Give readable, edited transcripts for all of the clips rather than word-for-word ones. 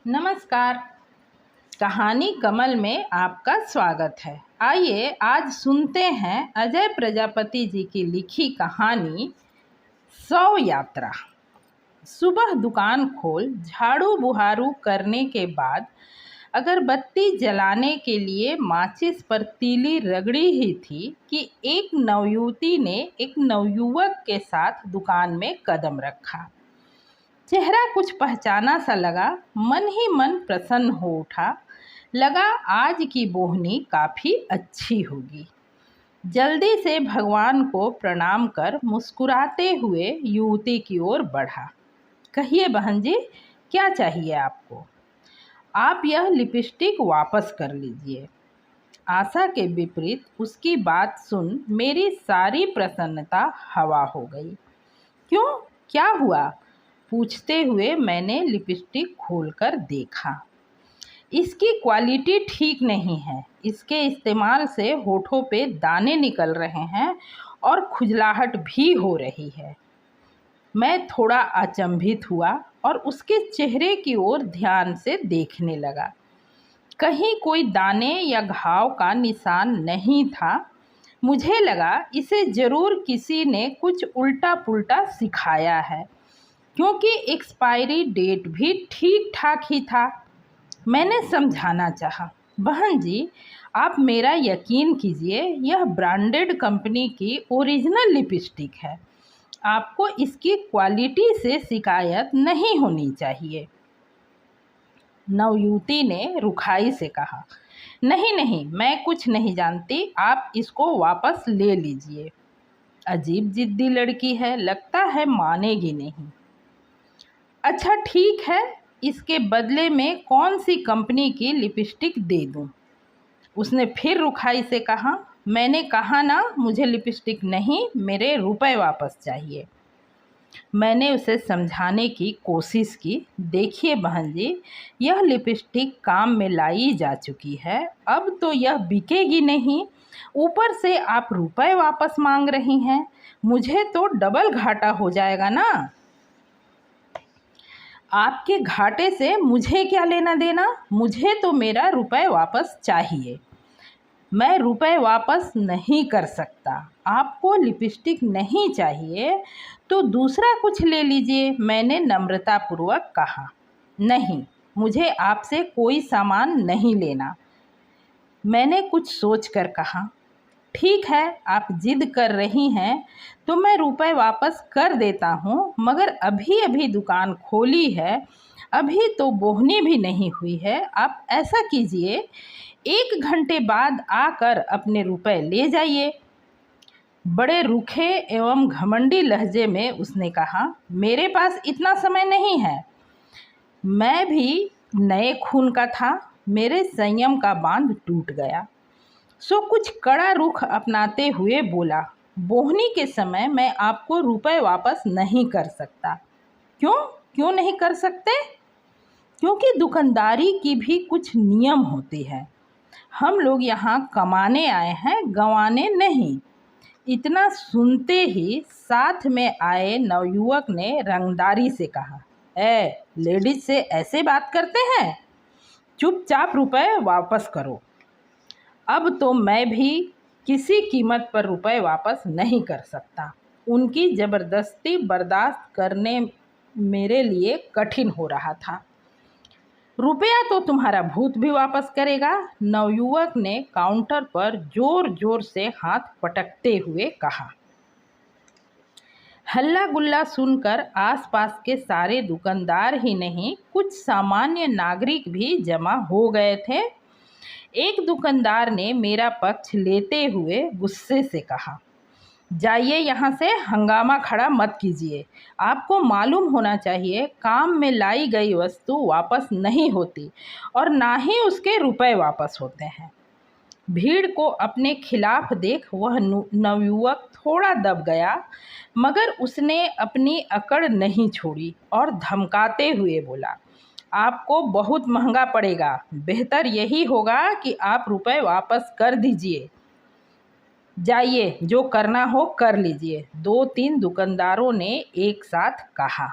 नमस्कार। कहानी कमल में आपका स्वागत है। आइए आज सुनते हैं अजय प्रजापति जी की लिखी कहानी 100 यात्रा। सुबह दुकान खोल झाड़ू बुहारू करने के बाद अगरबत्ती जलाने के लिए माचिस पर तीली रगड़ी ही थी कि एक नवयुवती ने एक नवयुवक के साथ दुकान में कदम रखा। चेहरा कुछ पहचाना सा लगा, मन ही मन प्रसन्न हो उठा। लगा आज की बोहनी काफ़ी अच्छी होगी। जल्दी से भगवान को प्रणाम कर मुस्कुराते हुए युवती की ओर बढ़ा। कहिए बहन जी, क्या चाहिए आपको? आप यह लिपस्टिक वापस कर लीजिए। आशा के विपरीत उसकी बात सुन मेरी सारी प्रसन्नता हवा हो गई। क्यों, क्या हुआ? पूछते हुए मैंने लिपस्टिक खोलकर देखा। इसकी क्वालिटी ठीक नहीं है। इसके इस्तेमाल से होठों पे दाने निकल रहे हैं और खुजलाहट भी हो रही है। मैं थोड़ा अचंभित हुआ और उसके चेहरे की ओर ध्यान से देखने लगा। कहीं कोई दाने या घाव का निशान नहीं था। मुझे लगा इसे ज़रूर किसी ने कुछ उल्टा पुल्टा सिखाया है, क्योंकि एक्सपायरी डेट भी ठीक ठाक ही था। मैंने समझाना चाहा, बहन जी आप मेरा यकीन कीजिए, यह ब्रांडेड कंपनी की ओरिजिनल लिपस्टिक है। आपको इसकी क्वालिटी से शिकायत नहीं होनी चाहिए। नवयुवती ने रुखाई से कहा, नहीं नहीं, मैं कुछ नहीं जानती, आप इसको वापस ले लीजिए। अजीब जिद्दी लड़की है, लगता है मानेगी नहीं। अच्छा ठीक है, इसके बदले में कौन सी कंपनी की लिपस्टिक दे दूं? उसने फिर रुखाई से कहा। मैंने कहा ना, मुझे लिपस्टिक नहीं, मेरे रुपए वापस चाहिए। मैंने उसे समझाने की कोशिश की। देखिए बहन जी, यह लिपस्टिक काम में लाई जा चुकी है, अब तो यह बिकेगी नहीं। ऊपर से आप रुपए वापस मांग रही हैं, मुझे तो डबल घाटा हो जाएगा ना। आपके घाटे से मुझे क्या लेना देना? मुझे तो मेरा रुपए वापस चाहिए। मैं रुपए वापस नहीं कर सकता। आपको लिपस्टिक नहीं चाहिए तो दूसरा कुछ ले लीजिए, मैंने नम्रतापूर्वक कहा। नहीं, मुझे आपसे कोई सामान नहीं लेना, मैंने कुछ सोचकर कहा। ठीक है, आप जिद कर रही हैं तो मैं रुपए वापस कर देता हूँ, मगर अभी अभी दुकान खोली है, अभी तो बोहनी भी नहीं हुई है। आप ऐसा कीजिए, 1 घंटे बाद आकर अपने रुपए ले जाइए। बड़े रूखे एवं घमंडी लहजे में उसने कहा, मेरे पास इतना समय नहीं है। मैं भी नए खून का था, मेरे संयम का बांध टूट गया। सो कुछ कड़ा रुख अपनाते हुए बोला, बोहनी के समय मैं आपको रुपए वापस नहीं कर सकता। क्यों क्यों नहीं कर सकते? क्योंकि दुकानदारी की भी कुछ नियम होते हैं। हम लोग यहाँ कमाने आए हैं, गंवाने नहीं। इतना सुनते ही साथ में आए नवयुवक ने रंगदारी से कहा, लेडीज से ऐसे बात करते हैं? चुपचाप रुपए वापस करो। अब तो मैं भी किसी कीमत पर रुपए वापस नहीं कर सकता। उनकी ज़बरदस्ती बर्दाश्त करने मेरे लिए कठिन हो रहा था। रुपया तो तुम्हारा भूत भी वापस करेगा, नवयुवक ने काउंटर पर जोर जोर से हाथ पटकते हुए कहा। हल्ला गुल्ला सुनकर आसपास के सारे दुकानदार ही नहीं, कुछ सामान्य नागरिक भी जमा हो गए थे। एक दुकानदार ने मेरा पक्ष लेते हुए गुस्से से कहा, जाइए यहाँ से, हंगामा खड़ा मत कीजिए। आपको मालूम होना चाहिए, काम में लाई गई वस्तु वापस नहीं होती और ना ही उसके रुपए वापस होते हैं। भीड़ को अपने खिलाफ देख वह नवयुवक थोड़ा दब गया, मगर उसने अपनी अकड़ नहीं छोड़ी और धमकाते हुए बोला, आपको बहुत महंगा पड़ेगा, बेहतर यही होगा कि आप रुपए वापस कर दीजिए। जाइए, जो करना हो कर लीजिए, 2-3 दुकानदारों ने एक साथ कहा।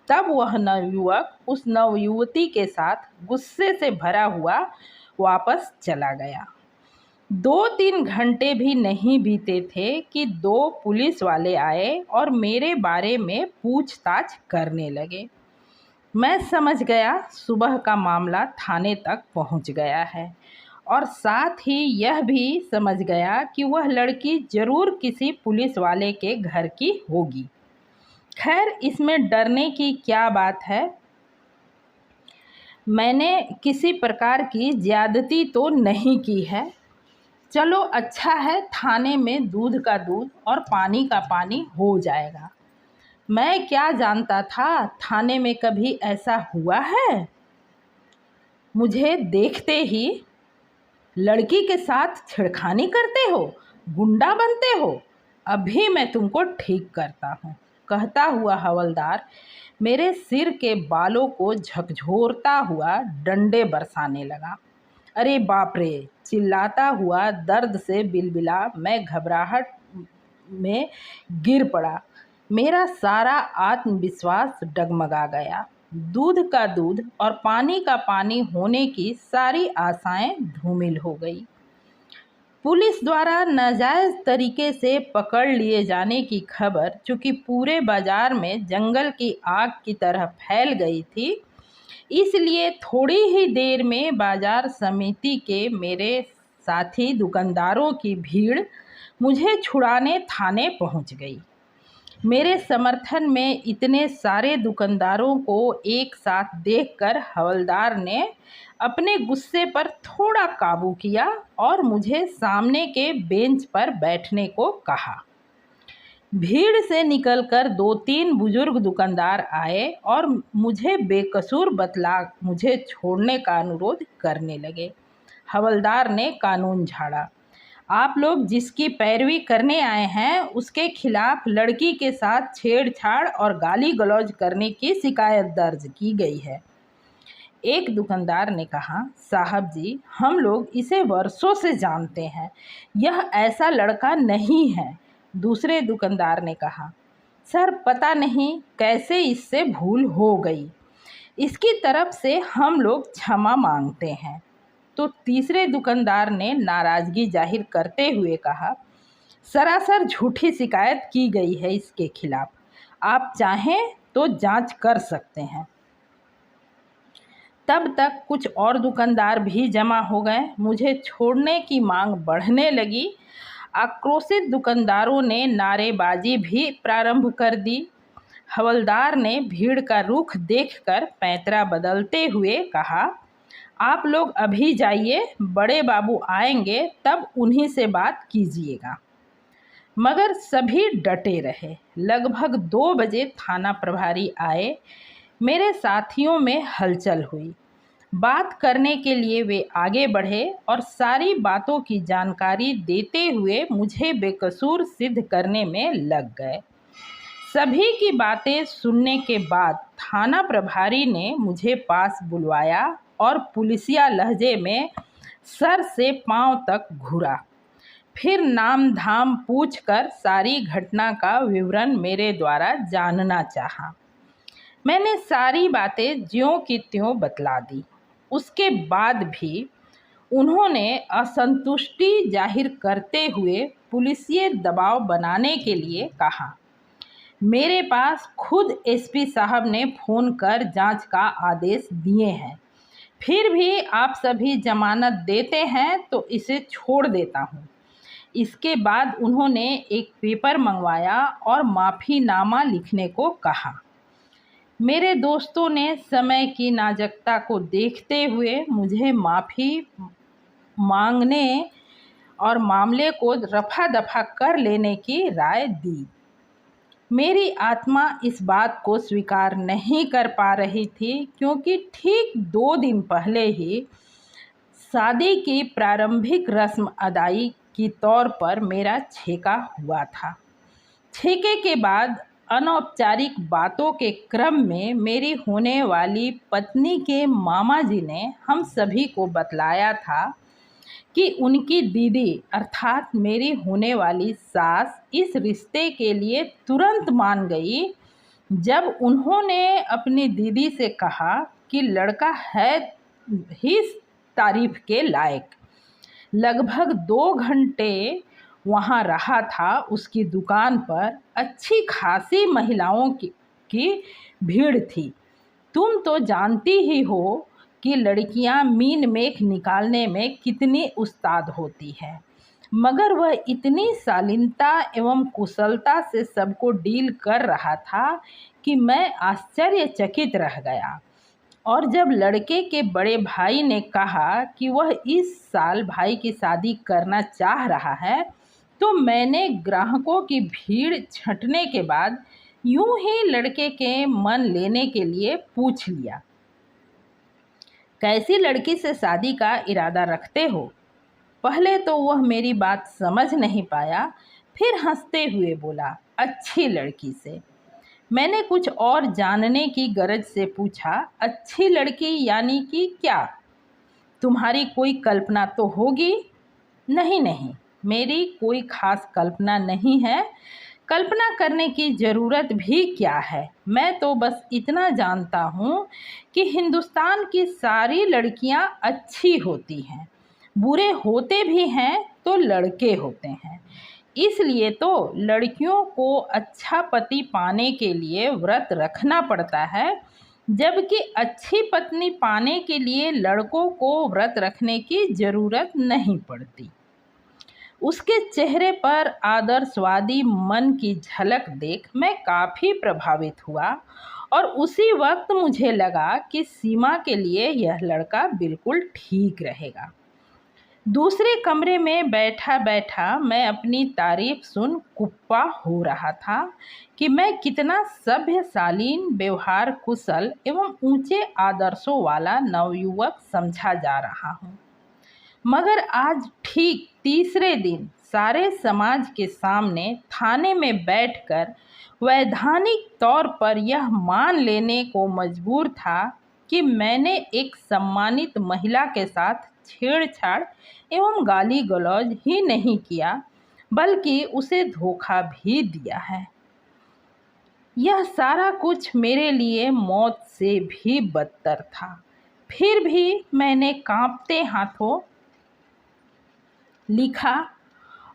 तब वह नवयुवक उस नवयुवती के साथ गुस्से से भरा हुआ वापस चला गया। 2-3 घंटे भी नहीं बीते थे कि 2 पुलिस वाले आए और मेरे बारे में पूछताछ करने लगे। मैं समझ गया सुबह का मामला थाने तक पहुंच गया है और साथ ही यह भी समझ गया कि वह लड़की जरूर किसी पुलिस वाले के घर की होगी। खैर, इसमें डरने की क्या बात है। मैंने किसी प्रकार की ज्यादती तो नहीं की है। चलो अच्छा है, थाने में दूध का दूध और पानी का पानी हो जाएगा। मैं क्या जानता था थाने में कभी ऐसा हुआ है। मुझे देखते ही लड़की के साथ छेड़खानी करते हो, गुंडा बनते हो, अभी मैं तुमको ठीक करता हूँ, कहता हुआ हवलदार मेरे सिर के बालों को झकझोरता हुआ डंडे बरसाने लगा। अरे बाप रे, चिल्लाता हुआ दर्द से बिलबिला मैं घबराहट में गिर पड़ा। मेरा सारा आत्मविश्वास डगमगा गया। दूध का दूध और पानी का पानी होने की सारी आशाएं धूमिल हो गई। पुलिस द्वारा नाजायज तरीके से पकड़ लिए जाने की खबर चूंकि पूरे बाजार में जंगल की आग की तरह फैल गई थी, इसलिए थोड़ी ही देर में बाजार समिति के मेरे साथी दुकानदारों की भीड़ मुझे छुड़ाने थाने पहुंच गई। मेरे समर्थन में इतने सारे दुकानदारों को एक साथ देखकर हवलदार ने अपने गुस्से पर थोड़ा काबू किया और मुझे सामने के बेंच पर बैठने को कहा। भीड़ से निकलकर 2-3 बुजुर्ग दुकानदार आए और मुझे बेकसूर बतला मुझे छोड़ने का अनुरोध करने लगे। हवलदार ने कानून झाड़ा। आप लोग जिसकी पैरवी करने आए हैं उसके खिलाफ लड़की के साथ छेड़छाड़ और गाली गलौज करने की शिकायत दर्ज की गई है। एक दुकानदार ने कहा, साहब जी, हम लोग इसे वर्षों से जानते हैं, यह ऐसा लड़का नहीं है। दूसरे दुकानदार ने कहा, सर पता नहीं कैसे इससे भूल हो गई, इसकी तरफ से हम लोग क्षमा मांगते हैं। तो तीसरे दुकानदार ने नाराजगी जाहिर करते हुए कहा, सरासर झूठी शिकायत की गई है इसके खिलाफ, आप चाहें तो जांच कर सकते हैं। तब तक कुछ और दुकानदार भी जमा हो गए। मुझे छोड़ने की मांग बढ़ने लगी। आक्रोशित दुकानदारों ने नारेबाजी भी प्रारंभ कर दी। हवलदार ने भीड़ का रुख देखकर पैंतरा बदलते हुए कहा, आप लोग अभी जाइए, बड़े बाबू आएंगे तब उन्हीं से बात कीजिएगा। मगर सभी डटे रहे। लगभग 2 बजे थाना प्रभारी आए। मेरे साथियों में हलचल हुई। बात करने के लिए वे आगे बढ़े और सारी बातों की जानकारी देते हुए मुझे बेकसूर सिद्ध करने में लग गए। सभी की बातें सुनने के बाद थाना प्रभारी ने मुझे पास बुलवाया और पुलिसिया लहजे में सर से पांव तक घूरा। फिर नाम धाम पूछकर सारी घटना का विवरण मेरे द्वारा जानना चाहा। मैंने सारी बातें ज्यों की त्यों बतला दी। उसके बाद भी उन्होंने असंतुष्टि जाहिर करते हुए पुलिसिये दबाव बनाने के लिए कहा। मेरे पास खुद एसपी साहब ने फ़ोन कर जांच का आदेश दिए हैं, फिर भी आप सभी जमानत देते हैं तो इसे छोड़ देता हूँ। इसके बाद उन्होंने एक पेपर मंगवाया और माफ़ीनामा लिखने को कहा। मेरे दोस्तों ने समय की नाजुकता को देखते हुए मुझे माफ़ी मांगने और मामले को रफा दफा कर लेने की राय दी। मेरी आत्मा इस बात को स्वीकार नहीं कर पा रही थी, क्योंकि ठीक 2 दिन पहले ही शादी की प्रारंभिक रस्म अदाई के तौर पर मेरा छेका हुआ था। छेके के बाद अनौपचारिक बातों के क्रम में मेरी होने वाली पत्नी के मामा जी ने हम सभी को बतलाया था कि उनकी दीदी अर्थात मेरी होने वाली सास इस रिश्ते के लिए तुरंत मान गई जब उन्होंने अपनी दीदी से कहा कि लड़का है ही तारीफ के लायक, लगभग 2 घंटे वहाँ रहा था। उसकी दुकान पर अच्छी खासी महिलाओं की भीड़ थी। तुम तो जानती ही हो कि लड़कियां मीन मेख निकालने में कितनी उस्ताद होती है, मगर वह इतनी शालीनता एवं कुशलता से सबको डील कर रहा था कि मैं आश्चर्यचकित रह गया। और जब लड़के के बड़े भाई ने कहा कि वह इस साल भाई की शादी करना चाह रहा है, तो मैंने ग्राहकों की भीड़ छंटने के बाद यूं ही लड़के के मन लेने के लिए पूछ लिया, कैसी लड़की से शादी का इरादा रखते हो? पहले तो वह मेरी बात समझ नहीं पाया, फिर हंसते हुए बोला, अच्छी लड़की से। मैंने कुछ और जानने की गरज से पूछा, अच्छी लड़की यानी कि क्या? तुम्हारी कोई कल्पना तो होगी? नहीं नहीं, मेरी कोई खास कल्पना नहीं है। कल्पना करने की ज़रूरत भी क्या है। मैं तो बस इतना जानता हूँ कि हिंदुस्तान की सारी लड़कियाँ अच्छी होती हैं। बुरे होते भी हैं तो लड़के होते हैं। इसलिए तो लड़कियों को अच्छा पति पाने के लिए व्रत रखना पड़ता है, जबकि अच्छी पत्नी पाने के लिए लड़कों को व्रत रखने की ज़रूरत नहीं पड़ती। उसके चेहरे पर आदर्शवादी मन की झलक देख मैं काफ़ी प्रभावित हुआ और उसी वक्त मुझे लगा कि सीमा के लिए यह लड़का बिल्कुल ठीक रहेगा। दूसरे कमरे में बैठा बैठा मैं अपनी तारीफ सुन कुप्पा हो रहा था कि मैं कितना सभ्य, शालीन, व्यवहार कुशल एवं ऊंचे आदर्शों वाला नवयुवक समझा जा रहा हूँ। मगर आज ठीक तीसरे दिन सारे समाज के सामने थाने में बैठकर वैधानिक तौर पर यह मान लेने को मजबूर था कि मैंने एक सम्मानित महिला के साथ छेड़छाड़ एवं गाली गलौज ही नहीं किया, बल्कि उसे धोखा भी दिया है। यह सारा कुछ मेरे लिए मौत से भी बदतर था। फिर भी मैंने कांपते हाथों लिखा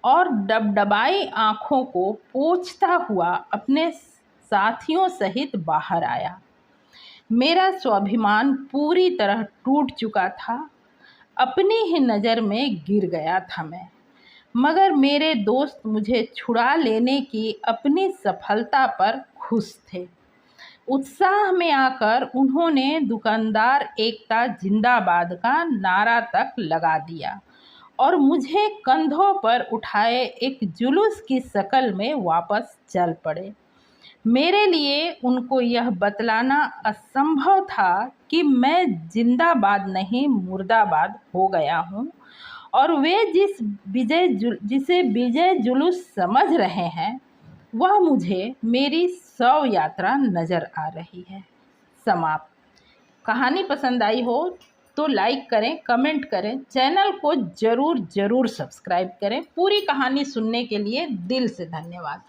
और डबडबाई आँखों को पोंछता हुआ अपने साथियों सहित बाहर आया। मेरा स्वाभिमान पूरी तरह टूट चुका था। अपनी ही नज़र में गिर गया था मैं, मगर मेरे दोस्त मुझे छुड़ा लेने की अपनी सफलता पर खुश थे। उत्साह में आकर उन्होंने दुकानदार एकता जिंदाबाद का नारा तक लगा दिया और मुझे कंधों पर उठाए एक जुलूस की शक्ल में वापस चल पड़े। मेरे लिए उनको यह बतलाना असंभव था कि मैं जिंदाबाद नहीं मुर्दाबाद हो गया हूँ और वे जिसे विजय जुलूस समझ रहे हैं, वह मुझे मेरी शव यात्रा नज़र आ रही है। समाप्त। कहानी पसंद आई हो तो लाइक करें, कमेंट करें, चैनल को ज़रूर सब्सक्राइब करें। पूरी कहानी सुनने के लिए दिल से धन्यवाद।